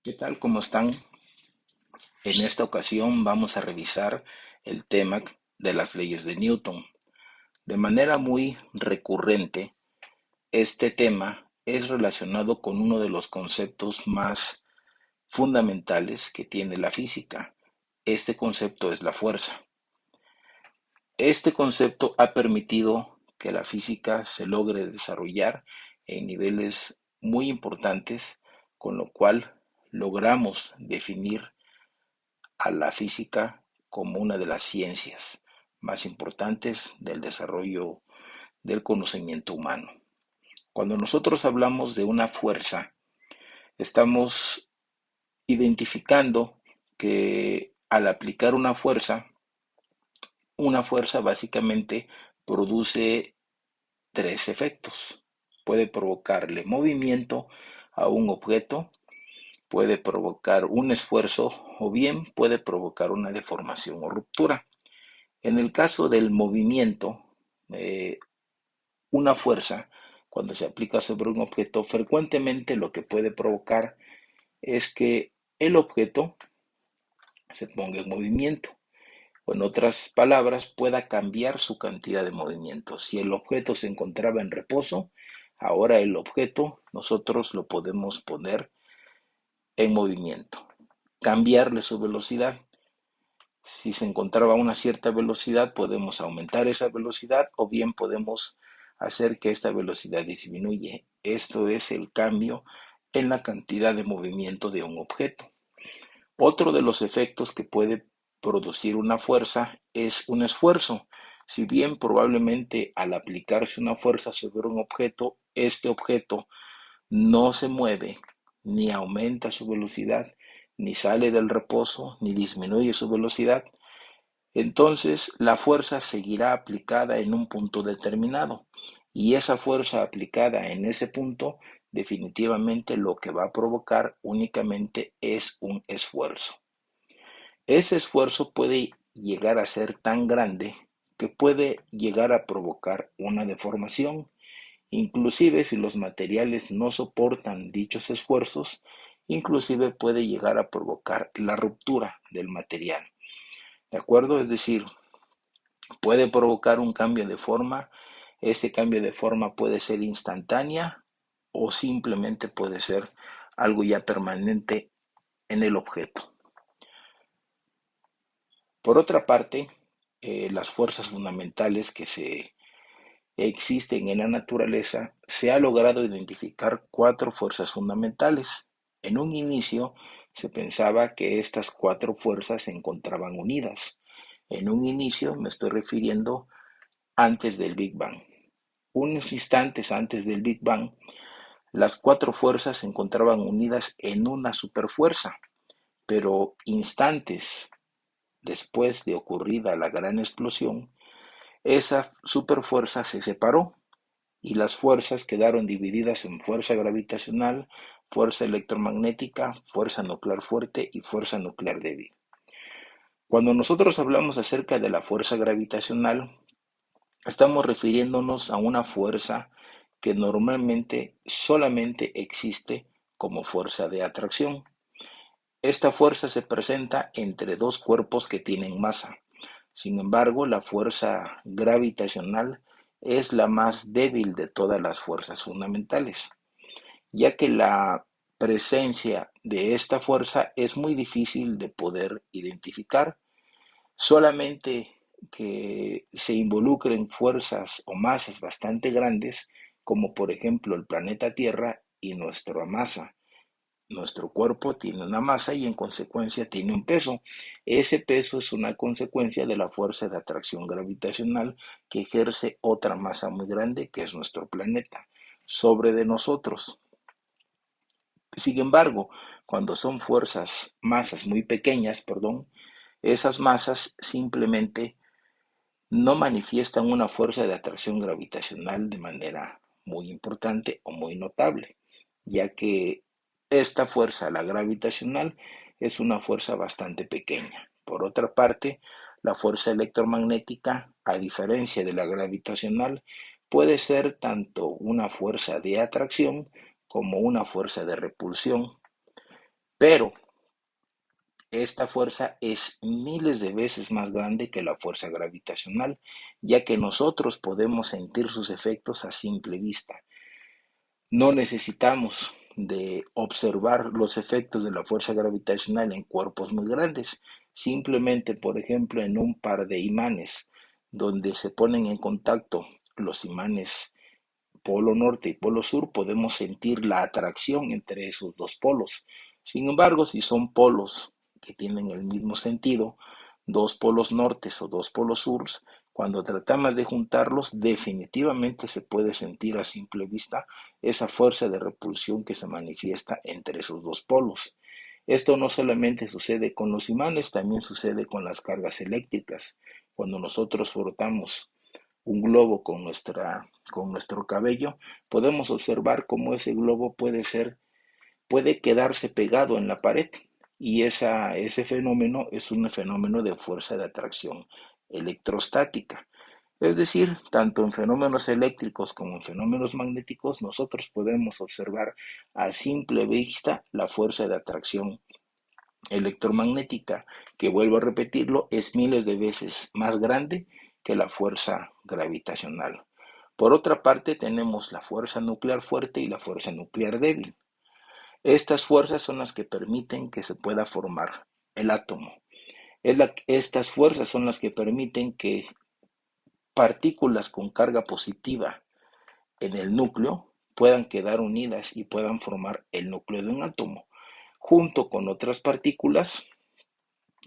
¿Qué tal? ¿Cómo están? En esta ocasión vamos a revisar el tema de las leyes de Newton. De manera muy recurrente, este tema es relacionado con uno de los conceptos más fundamentales que tiene la física. Este concepto es la fuerza. Este concepto ha permitido que la física se logre desarrollar en niveles muy importantes, con lo cual logramos definir a la física como una de las ciencias más importantes del desarrollo del conocimiento humano. Cuando nosotros hablamos de una fuerza, estamos identificando que al aplicar una fuerza básicamente produce tres efectos. Puede provocarle movimiento a un objeto, puede provocar un esfuerzo o bien puede provocar una deformación o ruptura. En el caso del movimiento, eh, una fuerza, cuando se aplica sobre un objeto, frecuentemente lo que puede provocar es que el objeto se ponga en movimiento, o en otras palabras, pueda cambiar su cantidad de movimiento. Si el objeto se encontraba en reposo, ahora el objeto nosotros lo podemos poner en movimiento, cambiarle su velocidad. Si se encontraba a una cierta velocidad, podemos aumentar esa velocidad o bien podemos hacer que esta velocidad disminuya. Esto es el cambio en la cantidad de movimiento de un objeto. Otro de los efectos que puede producir una fuerza es un esfuerzo. Si bien probablemente al aplicarse una fuerza sobre un objeto, este objeto no se mueve, ni aumenta su velocidad, ni sale del reposo, ni disminuye su velocidad, entonces la fuerza seguirá aplicada en un punto determinado y esa fuerza aplicada en ese punto definitivamente lo que va a provocar únicamente es un esfuerzo. Ese esfuerzo puede llegar a ser tan grande que puede llegar a provocar una deformación, inclusive si los materiales no soportan dichos esfuerzos, inclusive puede llegar a provocar la ruptura del material. ¿De acuerdo? Es decir, puede provocar un cambio de forma. Este cambio de forma puede ser instantánea o simplemente puede ser algo ya permanente en el objeto. Por otra parte, las fuerzas fundamentales que se existen en la naturaleza, se ha logrado identificar cuatro fuerzas fundamentales. En un inicio se pensaba que estas cuatro fuerzas se encontraban unidas. En un inicio me estoy refiriendo antes del Big Bang. Unos instantes antes del Big Bang, las cuatro fuerzas se encontraban unidas en una superfuerza, pero instantes después de ocurrida la gran explosión, esa superfuerza se separó y las fuerzas quedaron divididas en fuerza gravitacional, fuerza electromagnética, fuerza nuclear fuerte y fuerza nuclear débil. Cuando nosotros hablamos acerca de la fuerza gravitacional, estamos refiriéndonos a una fuerza que normalmente solamente existe como fuerza de atracción. Esta fuerza se presenta entre dos cuerpos que tienen masa. Sin embargo, la fuerza gravitacional es la más débil de todas las fuerzas fundamentales, ya que la presencia de esta fuerza es muy difícil de poder identificar. Solamente que se involucren fuerzas o masas bastante grandes, como por ejemplo el planeta Tierra y nuestra masa. Nuestro cuerpo tiene una masa y en consecuencia tiene un peso. Ese peso es una consecuencia de la fuerza de atracción gravitacional que ejerce otra masa muy grande, que es nuestro planeta, sobre de nosotros. Sin embargo, cuando son masas muy pequeñas, perdón, esas masas simplemente no manifiestan una fuerza de atracción gravitacional de manera muy importante o muy notable, ya que esta fuerza, la gravitacional, es una fuerza bastante pequeña. Por otra parte, la fuerza electromagnética, a diferencia de la gravitacional, puede ser tanto una fuerza de atracción como una fuerza de repulsión, Pero esta fuerza es miles de veces más grande que la fuerza gravitacional, ya que nosotros podemos sentir sus efectos a simple vista. No necesitamos de observar los efectos de la fuerza gravitacional en cuerpos muy grandes. Simplemente, por ejemplo, en un par de imanes, donde se ponen en contacto los imanes polo norte y polo sur, podemos sentir la atracción entre esos dos polos. Sin embargo, si son polos que tienen el mismo sentido, dos polos nortes o dos polos surs, cuando tratamos de juntarlos, definitivamente se puede sentir a simple vista esa fuerza de repulsión que se manifiesta entre esos dos polos. Esto no solamente sucede con los imanes, también sucede con las cargas eléctricas. Cuando nosotros frotamos un globo con nuestro cabello, podemos observar cómo ese globo puede quedarse pegado en la pared, y ese fenómeno es un fenómeno de fuerza de atracción electrostática. Es decir, tanto en fenómenos eléctricos como en fenómenos magnéticos, nosotros podemos observar a simple vista la fuerza de atracción electromagnética, que, vuelvo a repetirlo, es miles de veces más grande que la fuerza gravitacional. Por otra parte, tenemos la fuerza nuclear fuerte y la fuerza nuclear débil. Estas fuerzas son las que permiten que se pueda formar el átomo. Estas fuerzas son las que permiten que partículas con carga positiva en el núcleo puedan quedar unidas y puedan formar el núcleo de un átomo, junto con otras partículas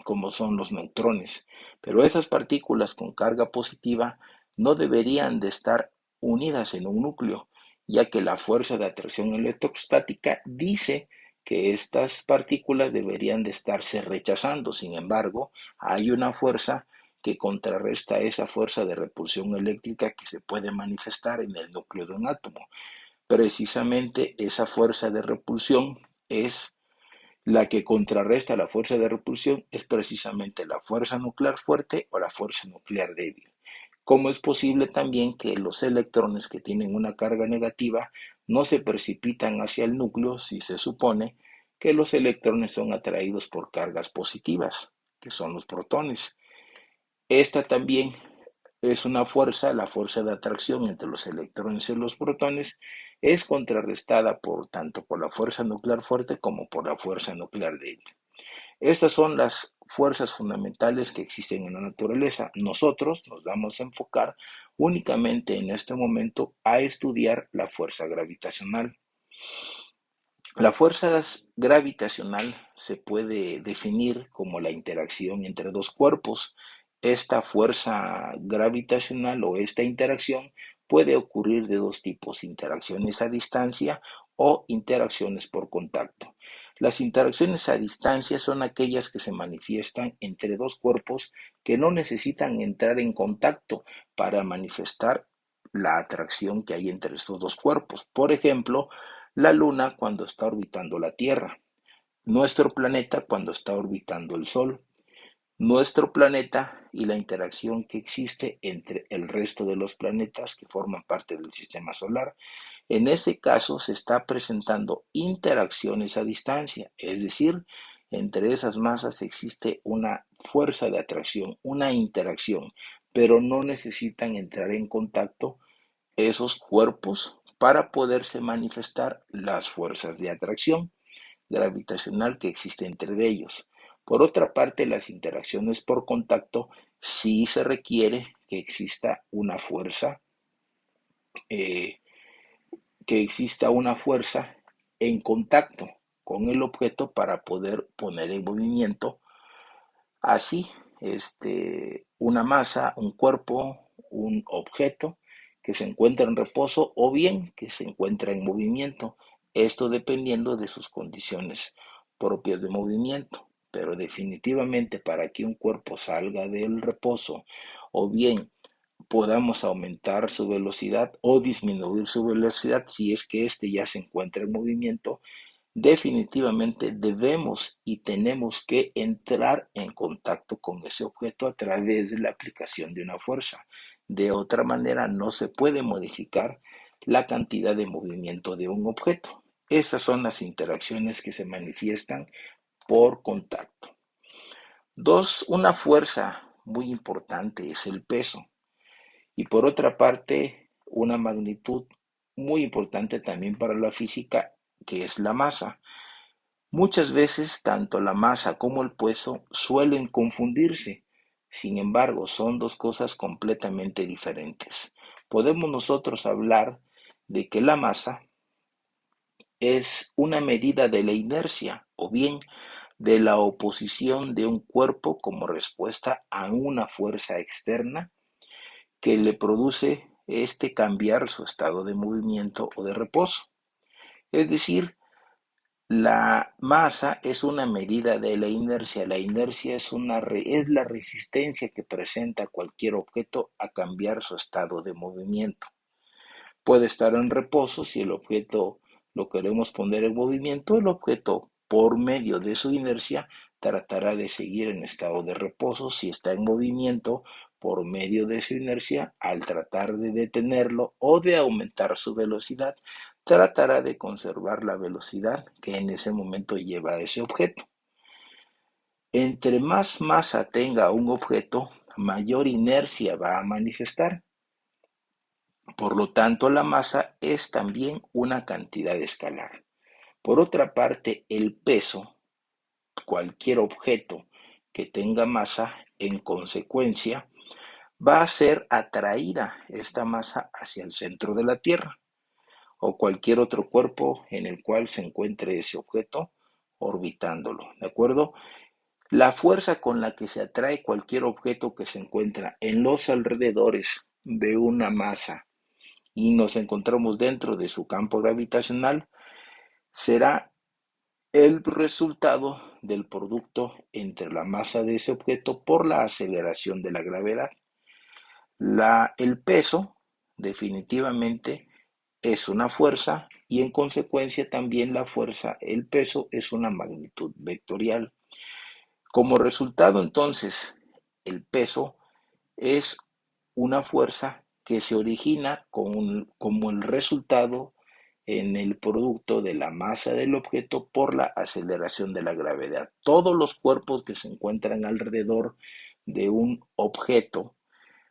como son los neutrones. Pero esas partículas con carga positiva no deberían de estar unidas en un núcleo, ya que la fuerza de atracción electrostática dice que estas partículas deberían de estarse rechazando. Sin embargo, hay una fuerza que contrarresta esa fuerza de repulsión eléctrica que se puede manifestar en el núcleo de un átomo. Precisamente esa fuerza de repulsión es la que contrarresta la fuerza de repulsión, es precisamente la fuerza nuclear fuerte o la fuerza nuclear débil. ¿Cómo es posible también que los electrones que tienen una carga negativa no se precipitan hacia el núcleo si se supone que los electrones son atraídos por cargas positivas, que son los protones? Esta también es una fuerza, la fuerza de atracción entre los electrones y los protones es contrarrestada tanto por la fuerza nuclear fuerte como por la fuerza nuclear débil. Estas son las fuerzas fundamentales que existen en la naturaleza. Nosotros nos vamos a enfocar únicamente en este momento a estudiar la fuerza gravitacional. La fuerza gravitacional se puede definir como la interacción entre dos cuerpos. Esta fuerza gravitacional o esta interacción puede ocurrir de dos tipos: interacciones a distancia o interacciones por contacto. Las interacciones a distancia son aquellas que se manifiestan entre dos cuerpos que no necesitan entrar en contacto para manifestar la atracción que hay entre estos dos cuerpos. Por ejemplo, la Luna cuando está orbitando la Tierra, nuestro planeta cuando está orbitando el Sol, nuestro planeta y la interacción que existe entre el resto de los planetas que forman parte del sistema solar. En ese caso se está presentando interacciones a distancia, es decir, entre esas masas existe una fuerza de atracción, una interacción, pero no necesitan entrar en contacto esos cuerpos para poderse manifestar las fuerzas de atracción gravitacional que existe entre ellos. Por otra parte, las interacciones por contacto sí se requiere que exista una fuerza, eh, en contacto con el objeto para poder poner en movimiento así una masa, un cuerpo, un objeto que se encuentra en reposo o bien que se encuentra en movimiento. Esto dependiendo de sus condiciones propias de movimiento. Pero definitivamente para que un cuerpo salga del reposo o bien podamos aumentar su velocidad o disminuir su velocidad si es que éste ya se encuentra en movimiento, definitivamente debemos y tenemos que entrar en contacto con ese objeto a través de la aplicación de una fuerza. De otra manera, no se puede modificar la cantidad de movimiento de un objeto. Esas son las interacciones que se manifiestan por contacto. Dos, una fuerza muy importante es el peso. Y por otra parte, una magnitud muy importante también para la física, que es la masa. Muchas veces tanto la masa como el peso suelen confundirse. Sin embargo, son dos cosas completamente diferentes. Podemos nosotros hablar de que la masa es una medida de la inercia o bien de la oposición de un cuerpo como respuesta a una fuerza externa que le produce cambiar su estado de movimiento o de reposo. Es decir, la masa es una medida de la inercia. La inercia es la resistencia que presenta cualquier objeto a cambiar su estado de movimiento. Puede estar en reposo si el objeto lo queremos poner en movimiento. El objeto, por medio de su inercia, tratará de seguir en estado de reposo. Si está en movimiento, por medio de su inercia, al tratar de detenerlo o de aumentar su velocidad, tratará de conservar la velocidad que en ese momento lleva a ese objeto. Entre más masa tenga un objeto, mayor inercia va a manifestar. Por lo tanto, la masa es también una cantidad escalar. Por otra parte, el peso, cualquier objeto que tenga masa, en consecuencia, va a ser atraída esta masa hacia el centro de la Tierra o cualquier otro cuerpo en el cual se encuentre ese objeto orbitándolo, ¿de acuerdo? La fuerza con la que se atrae cualquier objeto que se encuentra en los alrededores de una masa y nos encontramos dentro de su campo gravitacional será el resultado del producto entre la masa de ese objeto por la aceleración de la gravedad. El peso definitivamente es una fuerza y en consecuencia también la fuerza, el peso es una magnitud vectorial. Como resultado entonces, el peso es una fuerza que se origina como el resultado en el producto de la masa del objeto por la aceleración de la gravedad. Todos los cuerpos que se encuentran alrededor de un objeto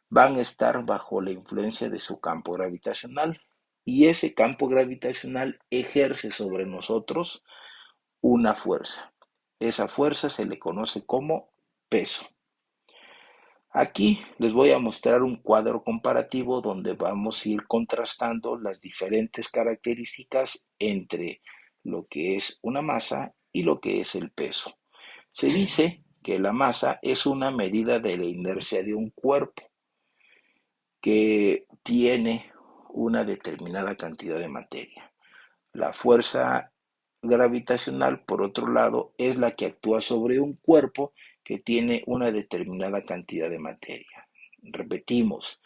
van a estar bajo la influencia de su campo gravitacional y ese campo gravitacional ejerce sobre nosotros una fuerza. Esa fuerza se le conoce como peso. Aquí les voy a mostrar un cuadro comparativo donde vamos a ir contrastando las diferentes características entre lo que es una masa y lo que es el peso. Se dice que la masa es una medida de la inercia de un cuerpo que tiene una determinada cantidad de materia. La fuerza gravitacional, por otro lado, es la que actúa sobre un cuerpo que tiene una determinada cantidad de materia. Repetimos,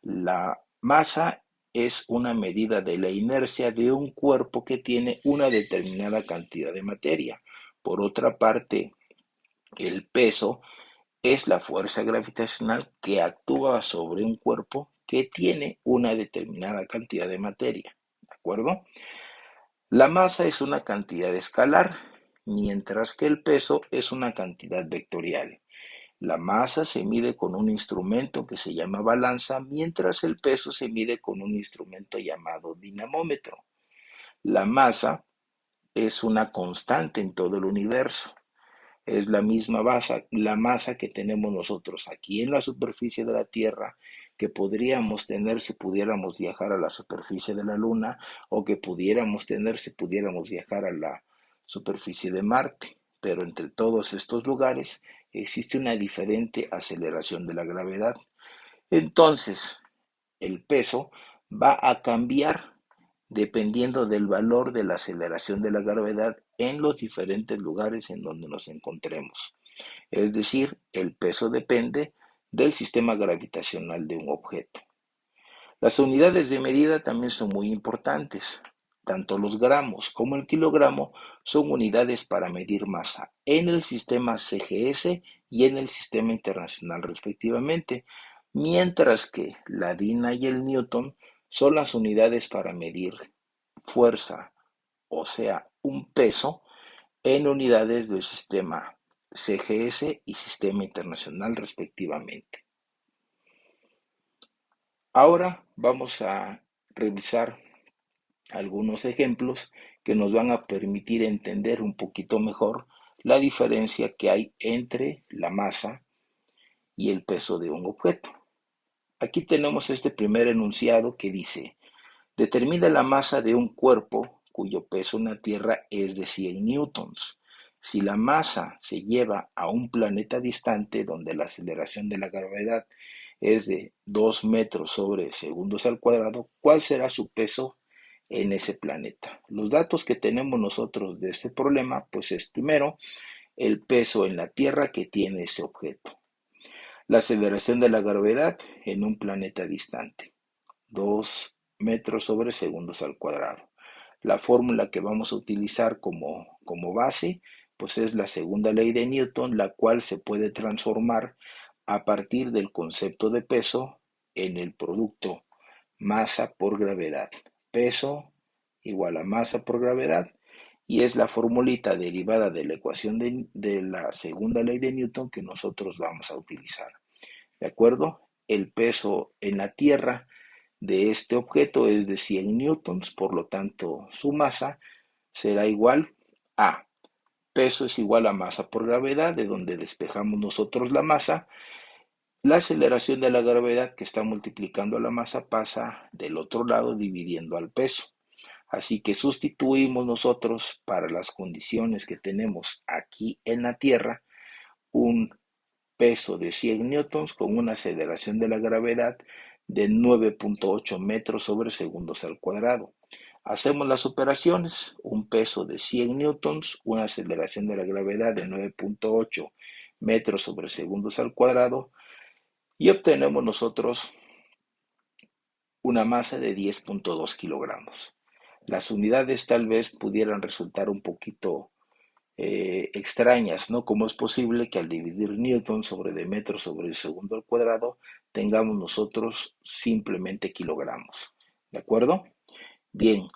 la masa es una medida de la inercia de un cuerpo que tiene una determinada cantidad de materia. Por otra parte, el peso es la fuerza gravitacional que actúa sobre un cuerpo que tiene una determinada cantidad de materia. ¿De acuerdo? La masa es una cantidad escalar, mientras que el peso es una cantidad vectorial. La masa se mide con un instrumento que se llama balanza, mientras el peso se mide con un instrumento llamado dinamómetro. La masa es una constante en todo el universo. Es la masa que tenemos nosotros aquí en la superficie de la Tierra, que podríamos tener si pudiéramos viajar a la superficie de la Luna, o que pudiéramos tener si pudiéramos viajar a la superficie de Marte. Pero entre todos estos lugares existe una diferente aceleración de la gravedad. Entonces, el peso va a cambiar dependiendo del valor de la aceleración de la gravedad en los diferentes lugares en donde nos encontremos. Es decir, el peso depende del sistema gravitacional de un objeto. Las unidades de medida también son muy importantes. Tanto los gramos como el kilogramo son unidades para medir masa en el sistema CGS y en el sistema internacional respectivamente, mientras que la DINA y el Newton son las unidades para medir fuerza, o sea, un peso en unidades del sistema CGS y sistema internacional respectivamente. Ahora vamos a revisar algunos ejemplos que nos van a permitir entender un poquito mejor la diferencia que hay entre la masa y el peso de un objeto. Aquí tenemos este primer enunciado que dice: determina la masa de un cuerpo cuyo peso en la Tierra es de 100 newtons. Si la masa se lleva a un planeta distante donde la aceleración de la gravedad es de 2 metros sobre segundos al cuadrado, ¿cuál será su peso en ese planeta? Los datos que tenemos nosotros de este problema, pues es primero el peso en la Tierra que tiene ese objeto. La aceleración de la gravedad en un planeta distante, 2 metros sobre segundos al cuadrado. La fórmula que vamos a utilizar como base, pues es la segunda ley de Newton, la cual se puede transformar a partir del concepto de peso en el producto masa por gravedad. Peso igual a masa por gravedad, y es la formulita derivada de la ecuación de la segunda ley de Newton que nosotros vamos a utilizar. ¿De acuerdo? El peso en la Tierra de este objeto es de 100 newtons, por lo tanto su masa será igual a peso es igual a masa por gravedad, de donde despejamos nosotros la masa. La aceleración de la gravedad que está multiplicando la masa pasa del otro lado dividiendo al peso. Así que sustituimos nosotros para las condiciones que tenemos aquí en la Tierra un peso de 100 newtons con una aceleración de la gravedad de 9.8 metros sobre segundos al cuadrado. Hacemos las operaciones: un peso de 100 newtons, una aceleración de la gravedad de 9.8 metros sobre segundos al cuadrado, y obtenemos nosotros una masa de 10.2 kilogramos. Las unidades tal vez pudieran resultar un poquito extrañas, ¿no? ¿Cómo es posible que al dividir newton sobre de metro sobre el segundo al cuadrado tengamos nosotros simplemente kilogramos? ¿De acuerdo? Bien,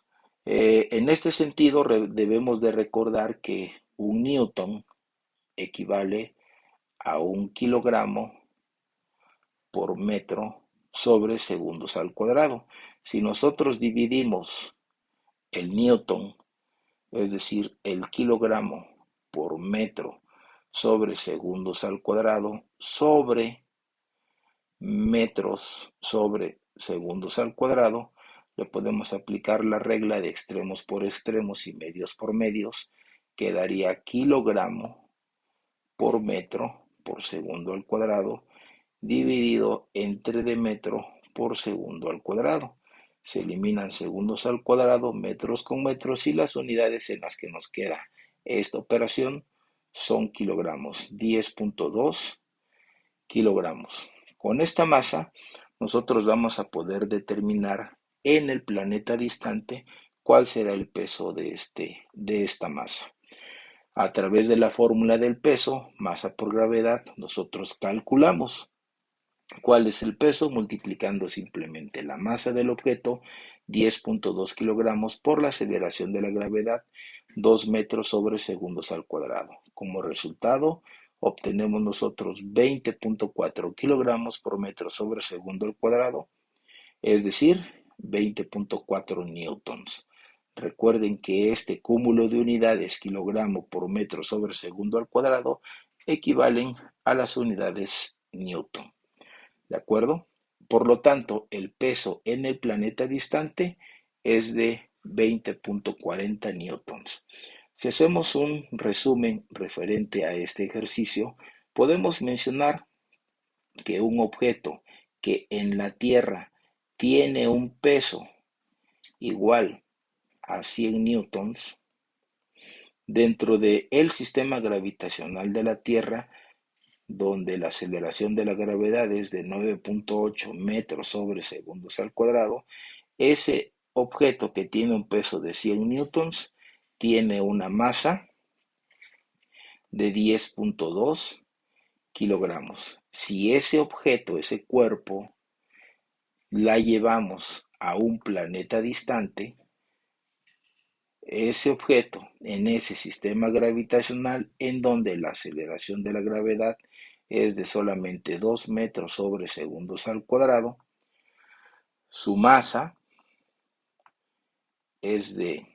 en este sentido debemos de recordar que un newton equivale a un kilogramo por metro sobre segundos al cuadrado. Si nosotros dividimos el newton, es decir, el kilogramo por metro sobre segundos al cuadrado sobre metros sobre segundos al cuadrado, le podemos aplicar la regla de extremos por extremos y medios por medios, que daría kilogramo por metro por segundo al cuadrado dividido entre de metro por segundo al cuadrado. Se eliminan segundos al cuadrado, metros con metros, y las unidades en las que nos queda esta operación son kilogramos, 10.2 kilogramos. Con esta masa nosotros vamos a poder determinar en el planeta distante cuál será el peso de esta masa. A través de la fórmula del peso, masa por gravedad, nosotros calculamos cuál es el peso multiplicando simplemente la masa del objeto, 10.2 kilogramos, por la aceleración de la gravedad, 2 metros sobre segundos al cuadrado. Como resultado, obtenemos nosotros 20.4 kilogramos por metro sobre segundo al cuadrado, es decir, 20.4 newtons. Recuerden que este cúmulo de unidades kilogramo por metro sobre segundo al cuadrado equivalen a las unidades newton. ¿De acuerdo? Por lo tanto, el peso en el planeta distante es de 20.40 newtons. Si hacemos un resumen referente a este ejercicio, podemos mencionar que un objeto que en la Tierra tiene un peso igual a 100 newtons, dentro del sistema gravitacional de la Tierra, donde la aceleración de la gravedad es de 9.8 metros sobre segundos al cuadrado, ese objeto que tiene un peso de 100 newtons tiene una masa de 10.2 kilogramos. Si ese objeto, ese cuerpo, la llevamos a un planeta distante, ese objeto en ese sistema gravitacional en donde la aceleración de la gravedad es de solamente 2 metros sobre segundos al cuadrado, su masa es de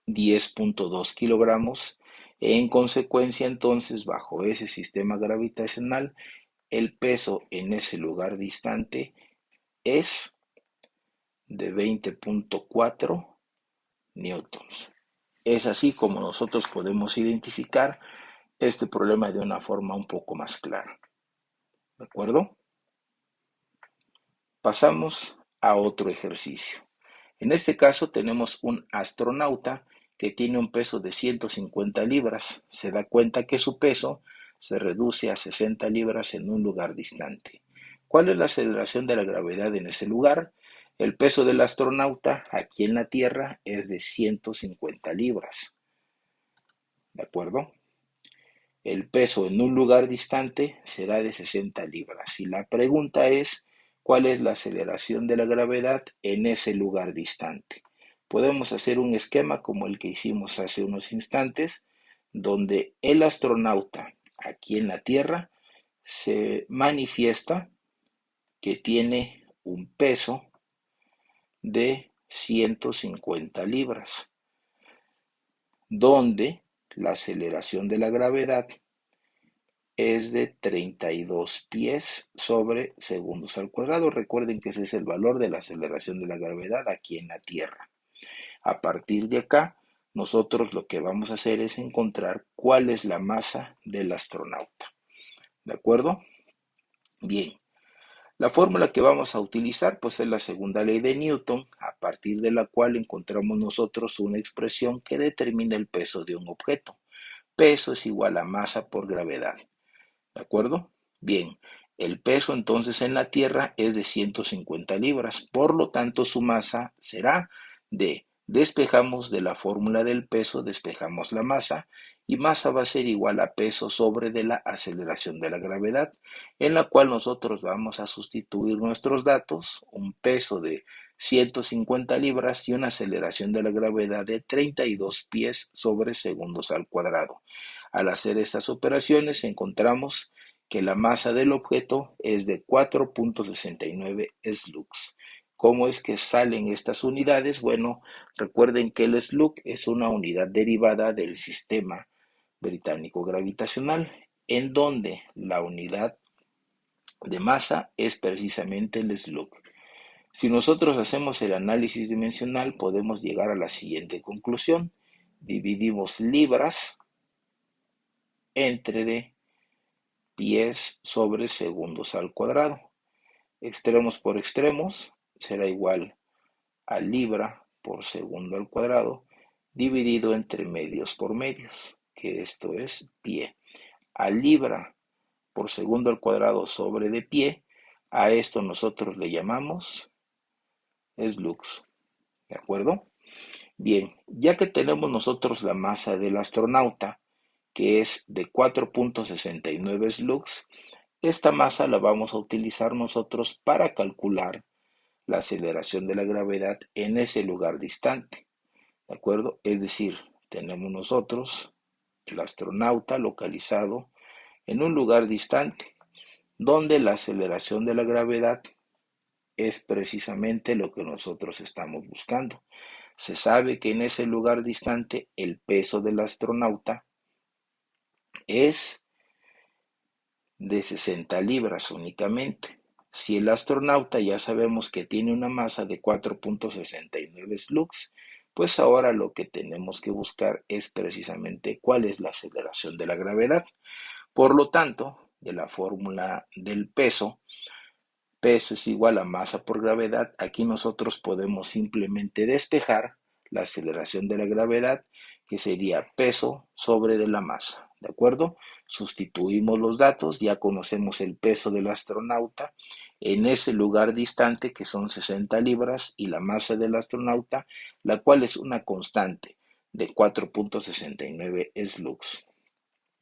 10.2 kilogramos. En consecuencia, entonces, bajo ese sistema gravitacional, el peso en ese lugar distante es de 20.4 newtons. Es así como nosotros podemos identificar este problema de una forma un poco más clara. ¿De acuerdo? Pasamos a otro ejercicio. En este caso tenemos un astronauta que tiene un peso de 150 libras. Se da cuenta que su peso se reduce a 60 libras en un lugar distante. ¿Cuál es la aceleración de la gravedad en ese lugar? El peso del astronauta aquí en la Tierra es de 150 libras. ¿De acuerdo? El peso en un lugar distante será de 60 libras. Y la pregunta es, ¿cuál es la aceleración de la gravedad en ese lugar distante? Podemos hacer un esquema como el que hicimos hace unos instantes, donde el astronauta aquí en la Tierra se manifiesta que tiene un peso de 150 libras, donde la aceleración de la gravedad es de 32 pies sobre segundos al cuadrado. Recuerden que ese es el valor de la aceleración de la gravedad aquí en la Tierra. A partir de acá, nosotros lo que vamos a hacer es encontrar cuál es la masa del astronauta. ¿De acuerdo? Bien. La fórmula que vamos a utilizar pues es la segunda ley de Newton, a partir de la cual encontramos nosotros una expresión que determina el peso de un objeto. Peso es igual a masa por gravedad. ¿De acuerdo? Bien, el peso entonces en la Tierra es de 150 libras, por lo tanto su masa será despejamos de la fórmula del peso, despejamos la masa, y masa va a ser igual a peso sobre de la aceleración de la gravedad, en la cual nosotros vamos a sustituir nuestros datos, un peso de 150 libras y una aceleración de la gravedad de 32 pies sobre segundos al cuadrado. Al hacer estas operaciones encontramos que la masa del objeto es de 4.69 slugs. ¿Cómo es que salen estas unidades? Bueno, recuerden que el slug es una unidad derivada del sistema británico gravitacional, en donde la unidad de masa es precisamente el slug. Si nosotros hacemos el análisis dimensional, podemos llegar a la siguiente conclusión. Dividimos libras entre pies sobre segundos al cuadrado. Extremos por extremos será igual a libra por segundo al cuadrado dividido entre medios por medios, que esto es pie. A libra por segundo al cuadrado sobre de pie, a esto nosotros le llamamos slugs. ¿De acuerdo? Bien, ya que tenemos nosotros la masa del astronauta, que es de 4.69 slugs, esta masa la vamos a utilizar nosotros para calcular la aceleración de la gravedad en ese lugar distante. ¿De acuerdo? Es decir, tenemos nosotros el astronauta localizado en un lugar distante, donde la aceleración de la gravedad es precisamente lo que nosotros estamos buscando. Se sabe que en ese lugar distante el peso del astronauta es de 60 libras únicamente. Si el astronauta ya sabemos que tiene una masa de 4.69 slugs, pues ahora lo que tenemos que buscar es precisamente cuál es la aceleración de la gravedad. Por lo tanto, de la fórmula del peso, peso es igual a masa por gravedad, aquí nosotros podemos simplemente despejar la aceleración de la gravedad, que sería peso sobre de la masa, ¿de acuerdo? Sustituimos los datos, ya conocemos el peso del astronauta en ese lugar distante que son 60 libras y la masa del astronauta, la cual es una constante de 4.69 slugs.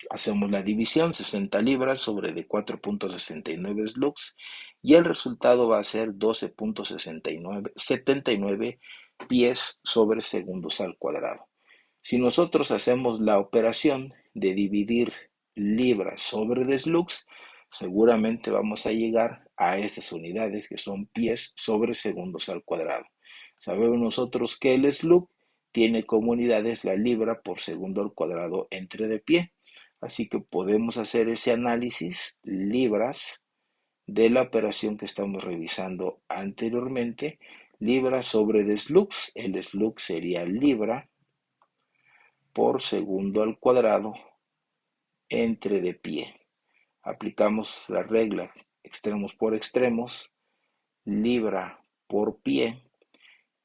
Hacemos la división, 60 libras sobre de 4.69 slugs, y el resultado va a ser 12.79 pies sobre segundos al cuadrado. Si nosotros hacemos la operación de dividir libras sobre deslux, seguramente vamos a llegar a estas unidades que son pies sobre segundos al cuadrado. Sabemos nosotros que el slug tiene como unidades la libra por segundo al cuadrado entre de pie. Así que podemos hacer ese análisis libras de la operación que estamos revisando anteriormente. Libra sobre deslux. El slug sería libra por segundo al cuadrado entre de pie. Aplicamos la regla extremos por extremos, libra por pie,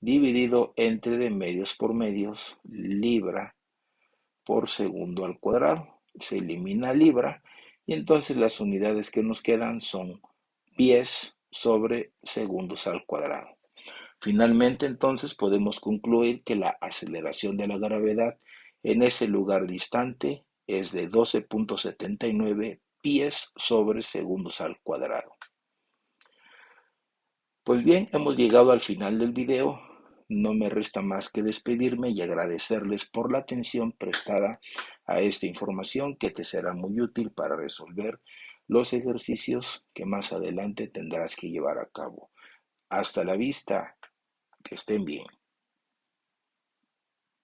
dividido entre de medios por medios, libra por segundo al cuadrado. Se elimina libra y entonces las unidades que nos quedan son pies sobre segundos al cuadrado. Finalmente, entonces, podemos concluir que la aceleración de la gravedad en ese lugar distante es de 12.79 pies sobre segundos al cuadrado. Pues bien, hemos llegado al final del video. No me resta más que despedirme y agradecerles por la atención prestada a esta información que te será muy útil para resolver los ejercicios que más adelante tendrás que llevar a cabo. Hasta la vista, que estén bien.